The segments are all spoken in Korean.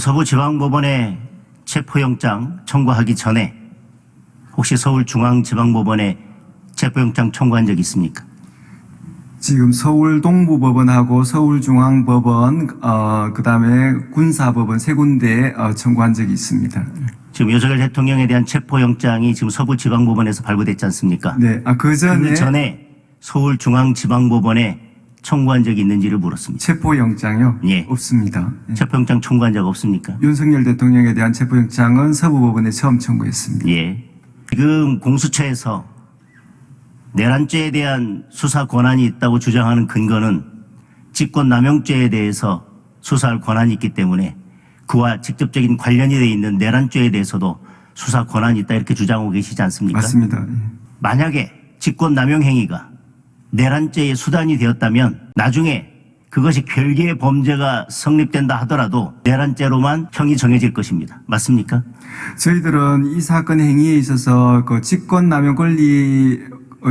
서부지방법원에 체포영장 청구하기 전에 혹시 서울중앙지방법원에 체포영장 청구한 적 있습니까? 지금 서울동부법원하고 서울중앙법원, 그다음에 군사법원 세 군데 청구한 적이 있습니다. 지금 윤석열 대통령에 대한 체포영장이 지금 서부지방법원에서 발부됐지 않습니까? 네, 그 전에 서울중앙지방법원에 청구한 적이 있는지를 물었습니다. 체포영장요? 예. 없습니다. 체포영장 청구한 적 없습니까? 윤석열 대통령에 대한 체포영장은 서부법원에 처음 청구했습니다. 예. 지금 공수처에서 내란죄에 대한 수사 권한이 있다고 주장하는 근거는 직권남용죄에 대해서 수사할 권한이 있기 때문에 그와 직접적인 관련이 되어 있는 내란죄에 대해서도 수사 권한이 있다 이렇게 주장하고 계시지 않습니까? 맞습니다. 예. 만약에 직권남용 행위가 내란죄의 수단이 되었다면 나중에 그것이 별개의 범죄가 성립된다 하더라도 내란죄로만 형이 정해질 것입니다. 맞습니까? 저희들은 이 사건 행위에 있어서 그 직권남용 권리,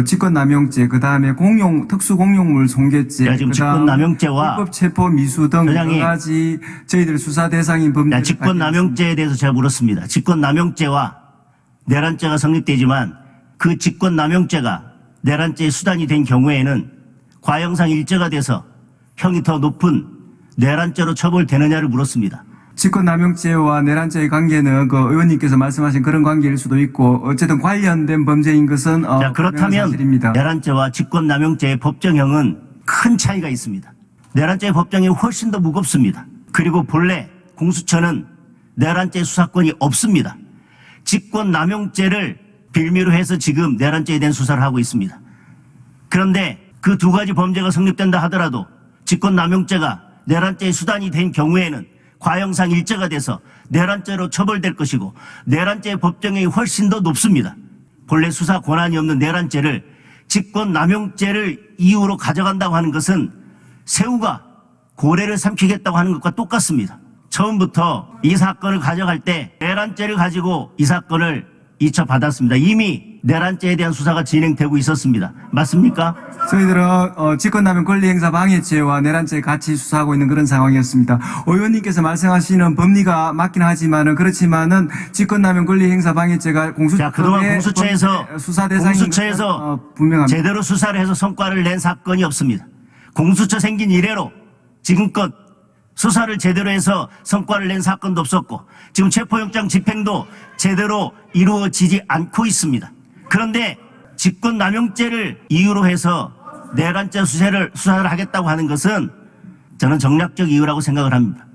직권남용죄, 그 다음에 특수공용물 손괴죄, 지금 직권남용죄와 불법 체포 미수 등 여러 가지 저희들 수사 대상인 범죄. 직권남용죄에 대해서 제가 물었습니다. 직권남용죄와 내란죄가 성립되지만 그 직권남용죄가 내란죄의 수단이 된 경우에는 과형상 일죄가 돼서 형이 더 높은 내란죄로 처벌되느냐를 물었습니다. 직권남용죄와 내란죄의 관계는 그 의원님께서 말씀하신 그런 관계일 수도 있고 어쨌든 관련된 범죄인 것은 그렇다면 사실입니다. 내란죄와 직권남용죄의 법정형은 큰 차이가 있습니다. 내란죄의 법정형이 훨씬 더 무겁습니다. 그리고 본래 공수처는 내란죄 수사권이 없습니다. 직권남용죄를 빌미로 해서 지금 내란죄에 대한 수사를 하고 있습니다. 그런데 그 두 가지 범죄가 성립된다 하더라도 직권남용죄가 내란죄의 수단이 된 경우에는 과형상 일죄가 돼서 내란죄로 처벌될 것이고 내란죄의 법정형이 훨씬 더 높습니다. 본래 수사 권한이 없는 내란죄를 직권남용죄를 이유로 가져간다고 하는 것은 새우가 고래를 삼키겠다고 하는 것과 똑같습니다. 처음부터 이 사건을 가져갈 때 내란죄를 가지고 이 사건을 이첩받았습니다. 이미 내란죄에 대한 수사가 진행되고 있었습니다. 맞습니까? 저희들은 직권남용 권리행사 방해죄와 내란죄 같이 수사하고 있는 그런 상황이었습니다. 의원님께서 말씀하시는 법리가 맞긴 하지만은 그렇지만은 직권남용 권리행사 방해죄가 그동안 공수처에서 수사 대상인 분명합니다. 제대로 수사를 해서 성과를 낸 사건이 없습니다. 공수처 생긴 이래로 지금껏 수사를 제대로 해서 성과를 낸 사건도 없었고 지금 체포영장 집행도 제대로 이루어지지 않고 있습니다. 그런데 직권남용죄를 이유로 해서 내란죄 수사를 하겠다고 하는 것은 저는 정략적 이유라고 생각을 합니다.